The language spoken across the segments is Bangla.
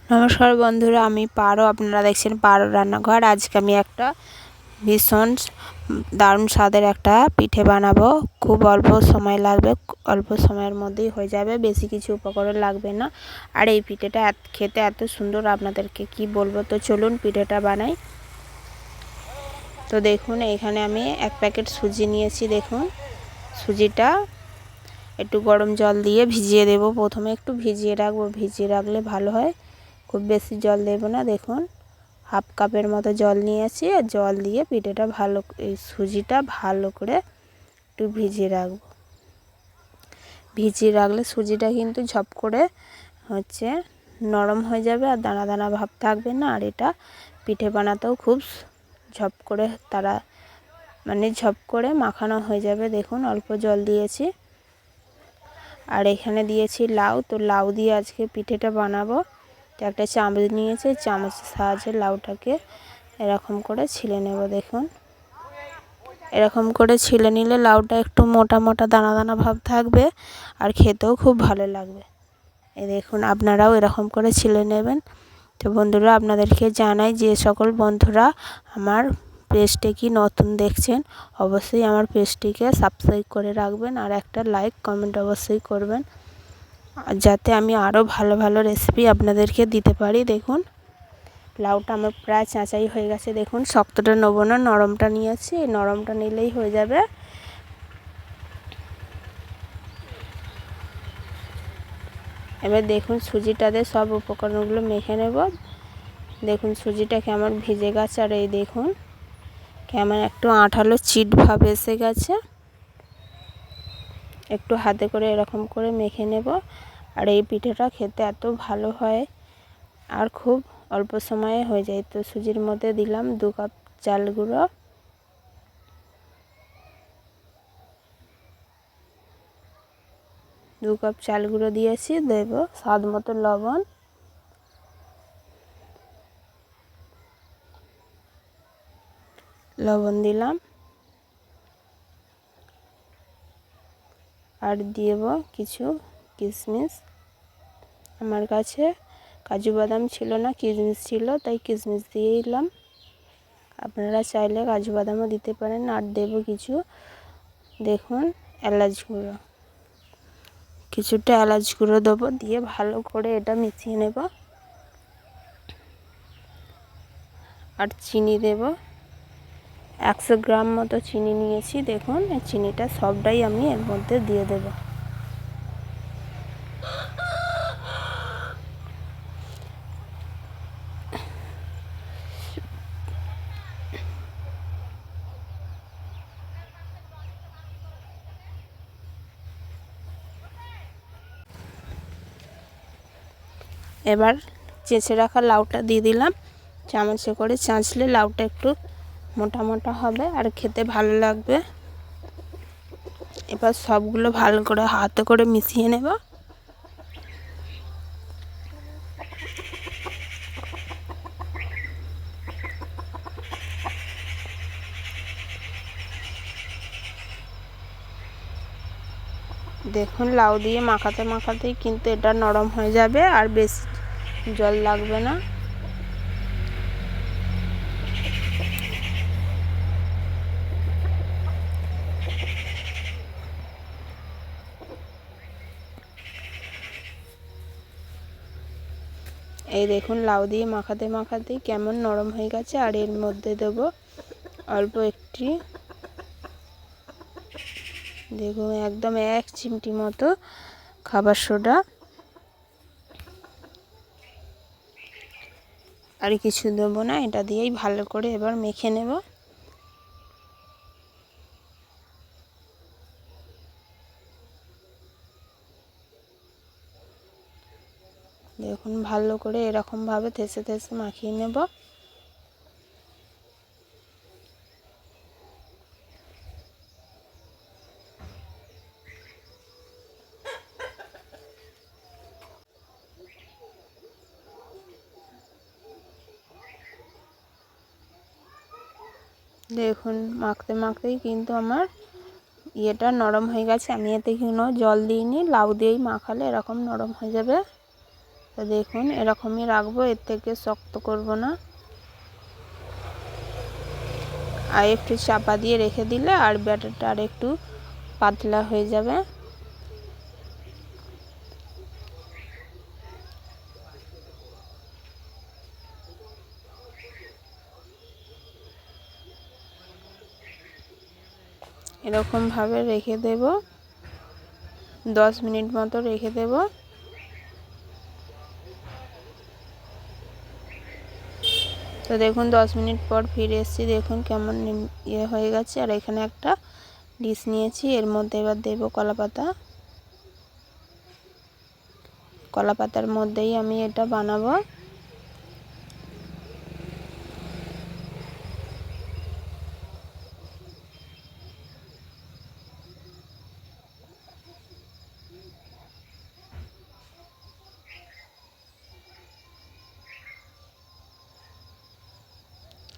নমস্কার বন্ধুরা, আমি পারো। আপনারা দেখছেন পারো রান্নাঘর। আজকে আমি একটা ভীষণ দারুণ স্বাদের একটা পিঠে বানাবো। খুব অল্প সময় লাগবে, অল্প সময়ের মধ্যেই হয়ে যাবে, বেশি কিছু উপকরণ লাগবে না। আর এই পিঠেটা খেতে এত সুন্দর, আপনাদেরকে কি বলবো। তো চলুন পিঠেটা বানাই। তো দেখুন, এখানে আমি 1 প্যাকেট সুজি নিয়েছি। দেখুন, সুজিটা একটু গরম জল দিয়ে ভিজিয়ে দেব। প্রথমে একটু ভিজিয়ে রাখবো, ভিজিয়ে রাখলে ভালো হয়। খুব বেশি জল দেব না। দেখুন, হাফ কাপের মতো জল নিয়েছি। আর জল দিয়ে পিঠেটা এই সুজিটা ভালো করে একটু ভিজিয়ে রাখবো। ভিজিয়ে রাখলে সুজিটা কিন্তু ঝপ করে নরম হয়ে যাবে, আর দানা দানা ভাব থাকবে না। আর এটা পিঠে বানাতেও খুব ঝপ করে ঝপ করে মাখানো হয়ে যাবে। দেখুন, অল্প জল দিয়েছি। আর এখানে দিয়েছি লাউ। তো লাউ দিয়ে আজকে পিঠেটা বানাবো। তো একটা চামচ নিয়েছি, চামচের সাহায্যে লাউটাকে এরকম করে ছিলে নেব। দেখুন, এরকম করে ছিলে নিলে লাউটা একটু মোটা মোটা দানা দানা ভাব থাকবে, আর খেতেও খুব ভালো লাগবে। এই দেখুন, আপনারাও এরকম করে ছিলে নেবেন। তো বন্ধুরা, আপনাদেরকে জানাই, যে সকল বন্ধুরা আমার পেজটি কি নতুন দেখছেন, অবশ্যই আমার পেজটিকে সাবস্ক্রাইব করে রাখবেন, আর একটা লাইক কমেন্ট অবশ্যই করবেন, যাতে আমি আরও ভালো ভালো রেসিপি আপনাদেরকে দিতে পারি। দেখুন, লাউটা আমার প্রায় চাঁচাই হয়ে গেছে। দেখুন, শক্তটা নেবো না, নরমটা নিয়েছি। এই নরমটা নিলেই হয়ে যাবে। এবার দেখুন, সুজিটাতে সব উপকরণগুলো মেখে নেব। দেখুন, সুজিটা কেমন ভিজে গেছে। আর এই দেখুন, কেমন একটু আঠালো চিট ভাব এসে গেছে। একটু হাতে করে এরকম করে মেখে নেব। আর এই পিঠেটা খেতে এত ভালো হয়, আর খুব অল্প সময়ে হয়ে যায়। তো সুজির মধ্যে দিলাম 2 কাপ চাল গুঁড়ো, 2 কাপ চাল গুঁড়ো দিয়েছি। দেব স্বাদ মতো লবণ, লবণ দিলাম। আর দেব কিছু কিশমিশ। আমার কাছে কাজু বাদাম ছিল না, কিশমিশ ছিল, তাই কিশমিশ দিয়ে দিলাম। আপনারা চাইলে কাজু বাদামও দিতে পারেন। আর দেব কিছু, দেখুন, এলাচ গুঁড়ো, কিছুটা এলাচ গুঁড়ো দেবো। দিয়ে ভালো করে এটা মিশিয়ে নেব। আর চিনি দেব, 100 গ্রাম মতো চিনি নিয়েছি। দেখুন, এই চিনিটা সবটাই আমি এর মধ্যে দিয়ে দেব। এবার চেঁচে রাখা লাউটা দিয়ে দিলাম। চামচে করে চাঁচলে লাউটা একটু মোটা মোটা হবে, আর খেতে ভালো লাগবে। এবার সবগুলো ভালো করে হাতে করে মিশিয়ে নেব। দেখুন, লাউ দিয়ে মাখাতে মাখাতেই কিন্তু এটা নরম হয়ে যাবে, আর বেশি জল লাগবে না। এই দেখুন, লাউ দিয়ে মাখাতে মাখাতেই কেমন নরম হয়ে গেছে। আর এর মধ্যে দেব অল্প একটি, দেখুন, একদম 1 চিমটি মতো খাবার সোডা। আর কিছু দেবো না, এটা দিয়েই ভালো করে এবার মেখে নেব। দেখুন, ভালো করে এরকমভাবে থেসে থেসে মাখিয়ে নেব। দেখুন, মাখতে মাখতেই কিন্তু আমার ইয়েটা নরম হয়ে গেছে। আমি এতে কোনো জল দিইনি, লাউ দিয়েই মাখালে এরকম নরম হয়ে যাবে। তো দেখুন এরকমই রাখবো, এর থেকে শক্ত করব না। আর একটু চাপা দিয়ে রেখে দিলে আর ব্যাটারটা আর একটু পাতলা হয়ে যাবে। এরকম ভাবে রেখে দেব, 10 মিনিট মতো রেখে দেব। তো দেখুন 10 মিনিট পর ফিরে এসেছি, দেখুন কেমন হয়ে গেছে। আর এখানে একটা ডিশ নিয়েছি, এর মধ্যে এবার দেব কলাপাতা। কলাপাতার মধ্যেই আমি এটা বানাবো।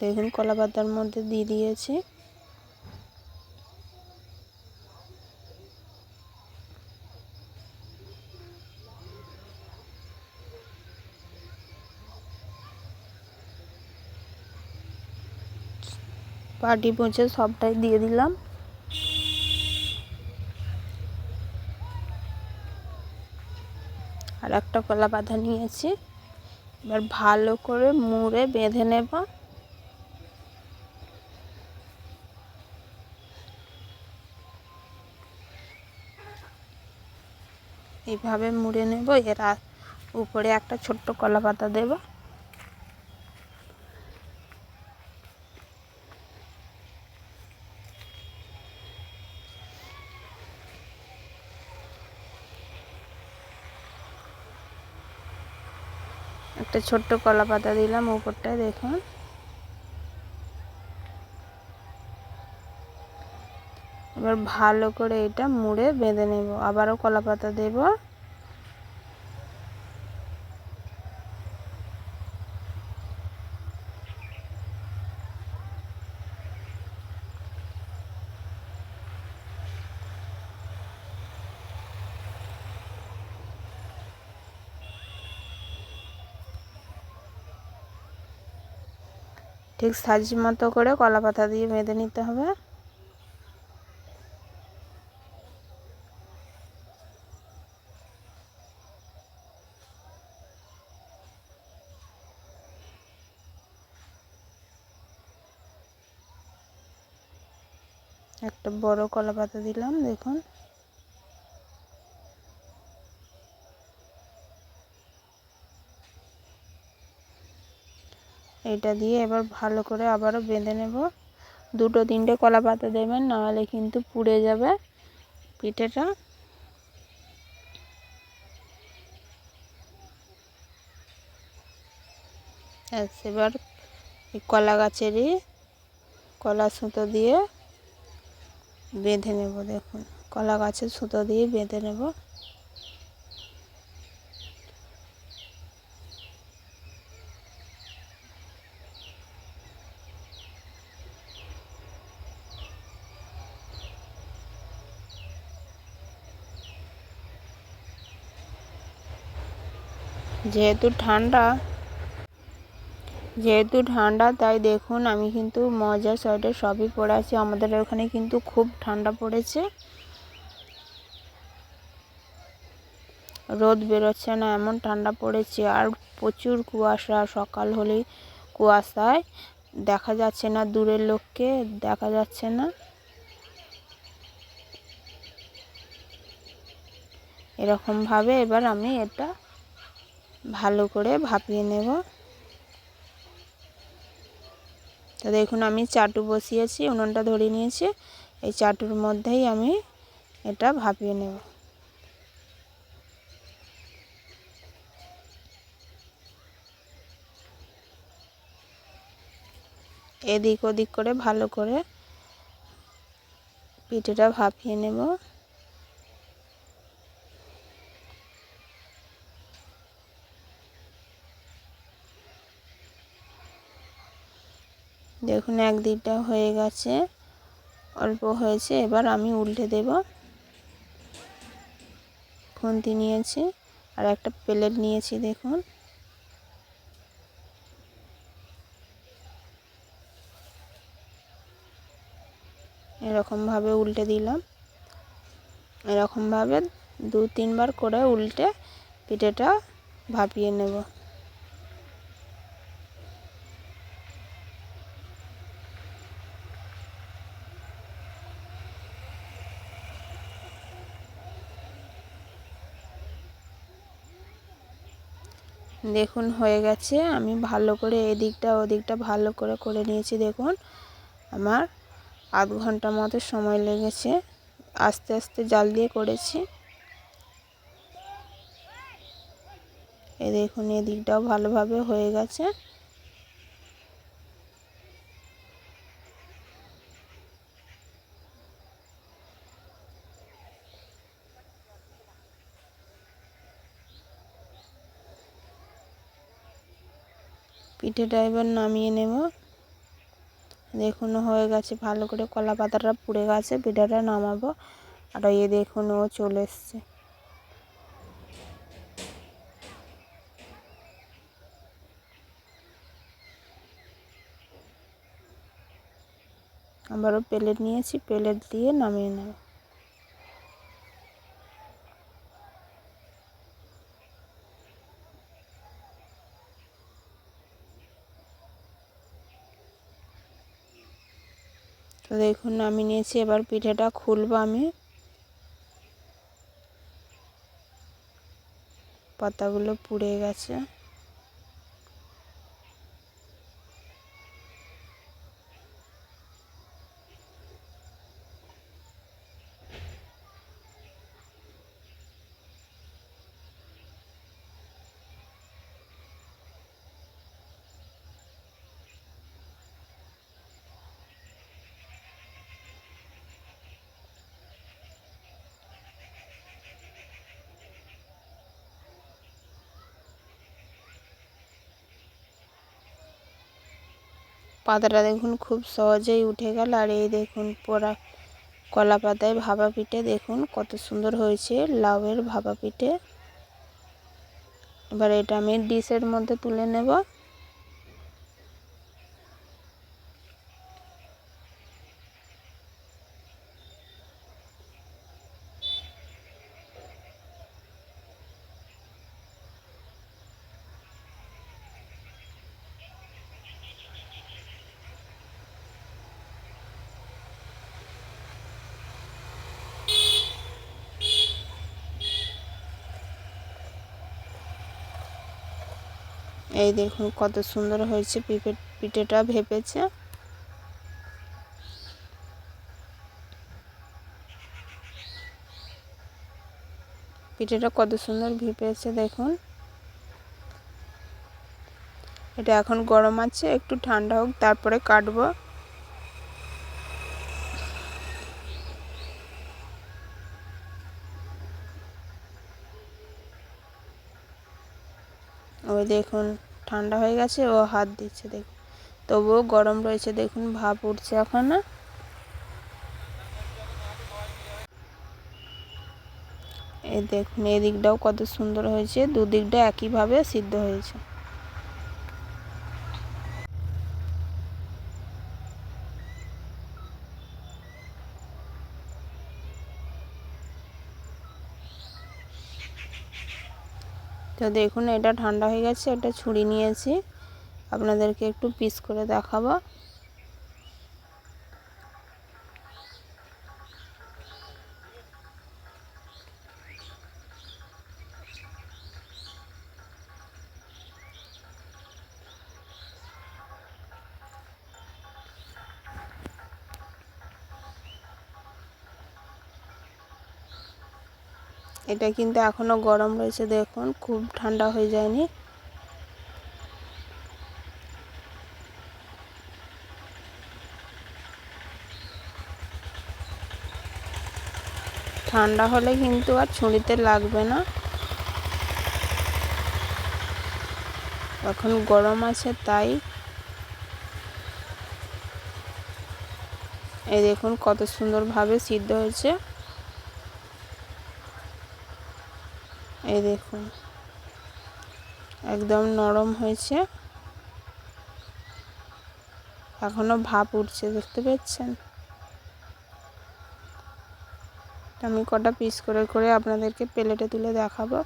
দেখুন কলাপাতার মধ্যে দিয়ে দিয়েছি। পাটি পৌঁছে সবটাই দিয়ে দিলাম। আর একটা কলাপাতা নিয়েছি, এবার ভালো করে মুড়ে বেঁধে নেব। এইভাবে মুড়ে নেব। এর উপরে একটা ছোট্ট কলাপাতা দেব। একটা ছোট্ট কলাপাতা দিলাম উপরটায়, দেখুন। এবার ভালো করে এটা মুড়ে বেঁধে নেব। আবারও কলাপাতা দেব। ঠিক সাইজ মতো করে কলাপাতা দিয়ে বেঁধে নিতে হবে। একটা বড় কলাপাতা দিলাম, দেখুন। এটা দিয়ে এবার ভালো করে আবারও বেঁধে নেব। 2-3টে কলাপাতা দেবেন, নাহলে কিন্তু পুড়ে যাবে পিঠেটা। এবার কলা গাছেরই কলা সুতো দিয়ে বেঁধে নেব। দেখুন কলা গাছের সুতো দিয়ে বেঁধে নেব। যেহেতু ঠান্ডা তাই দেখুন আমি কিন্তু মোজা সোয়েটার সবই পরে আছি। আমাদের ওখানে কিন্তু খুব ঠান্ডা পড়েছে, রোদ বেরোচ্ছে না, এমন ঠান্ডা পড়েছে। আর প্রচুর কুয়াশা, সকাল হলেই কুয়াশায় দেখা যাচ্ছে না, দূরের লোককে দেখা যাচ্ছে না। এরকমভাবে এবার আমি এটা ভালো করে ভাপিয়ে নেব। তো দেখুন আমি চাটু বসিয়েছি, উনুনটা ধরিয়ে নিয়েছি। এই চাটুর মধ্যেই আমি এটা ভাপিয়ে নেব। এদিক ওদিক করে ভালো করে পিঠেটা ভাপিয়ে নেব। দেখুন একদিকটা হয়ে গেছে, অল্প হয়েছে। এবার আমি উল্টে দেব। খুন্তি নিয়েছি, আর একটা প্লেট নিয়েছি দেখুন। এরকমভাবে উল্টে দিলাম। এরকমভাবে 2-3 বার করে উল্টে পিঠেটা ভাপিয়ে নেব। দেখুন হয়ে গেছে। আমি ভালো করে এদিকটা ওদিকটা ভালো করে করে নিয়েছি। দেখুন আমার আধ ঘন্টা মতো সময় লেগেছে, আস্তে আস্তে জাল দিয়ে করেছি। এই দেখুন এদিকটাও ভালোভাবে হয়ে গেছে। পিঠেটা এবার নামিয়ে নেব। দেখুন হয়ে গেছে, ভালো করে কলা পাতাটা পুড়ে গেছে। পিঠাটা নামাবো। আর এই দেখুন ও চলে এসছে। আবারও প্লেট নিয়েছি, প্লেট দিয়ে নামিয়ে নেব। তো দেখুন নামিয়ে নিয়েছি। এবার পিঠেটা খুলবো আমি। পাতাগুলো পুড়ে গেছে। পাতাটা দেখুন খুব সহজেই উঠে গেল। আর এই দেখুন পোড়া কলা পাতায় ভাপা পিঠে দেখুন কত সুন্দর হয়েছে, লাউয়ের ভাপা পিঠে। এবার এটা আমি ডিশের মধ্যে তুলে নেব। এই দেখুন কত সুন্দর হয়েছে পিঠেটা ভেপেছে। পিঠেটা কত সুন্দর ভেপেছে দেখুন। এটা এখন গরম আছে, একটু ঠান্ডা হোক তারপরে কাটবো। ওই দেখুন ঠান্ডা হয়ে গেছে, ও হাত দিচ্ছে দেখুন, তবুও গরম রয়েছে। দেখুন ভাপ উঠছে এখনো। এই দেখুন এদিকটাও কত সুন্দর হয়েছে, দুদিকটা একইভাবে সিদ্ধ হয়েছে। তো দেখুন এটা ঠান্ডা হয়ে গেছে। এটা ছুরি নিয়েছি, আপনাদেরকে একটু পিস করে দেখাবো। এটা কিন্তু এখনো গরম রয়েছে, দেখুন খুব ঠান্ডা হয়ে যায়নি। ঠান্ডা হলে কিন্তু আর ছুরিতে লাগবে না, এখন গরম আছে তাই। এই দেখুন কত সুন্দরভাবে সিদ্ধ হয়েছে। এই দেখুন। একদম নরম হয়েছে, এখনো ভাপ উঠছে, দেখতে পাচ্ছেন। আমি কটা পিস করে করে আপনাদেরকে প্লেটে তুলে দেখাবো।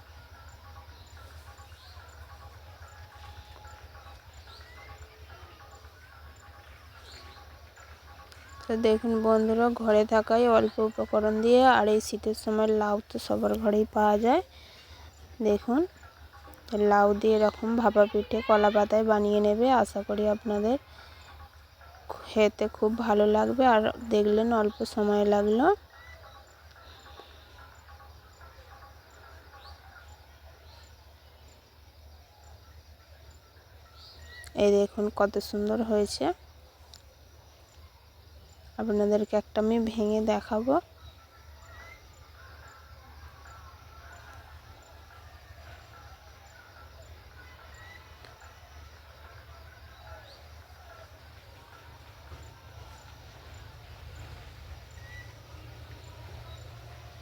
তো দেখুন বন্ধুরা, ঘরে থাকাই অল্প উপকরণ দিয়ে, আর এই শীতের সময় লাউ তো সবার ঘরেই পাওয়া যায়। দেখুন, লাউ দিয়ে এরকম ভাপা পিঠে কলা পাতায় বানিয়ে নেবে। আশা করি আপনাদের খেতে খুব ভালো লাগবে। আর দেখলেন অল্প সময় লাগলো। এই দেখুন কত সুন্দর হয়েছে। আপনাদেরকে একটা আমি ভেঙে দেখাবো।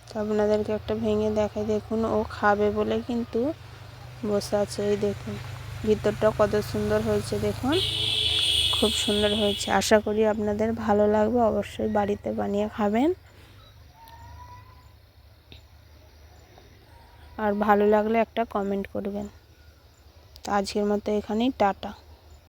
তো আপনাদেরকে একটা ভেঙে দেখাই। দেখুন, ও খাবে বলে কিন্তু বসে আছে। এই দেখুন ভিতরটা কত সুন্দর হয়েছে, দেখুন খুব সুন্দর হয়েছে। আশা করি আপনাদের ভালো লাগবে, অবশ্যই বাড়িতে বানিয়ে খাবেন। আর ভালো লাগলে একটা কমেন্ট করবেন। তো আজকের মতো এখানেই, টাটা।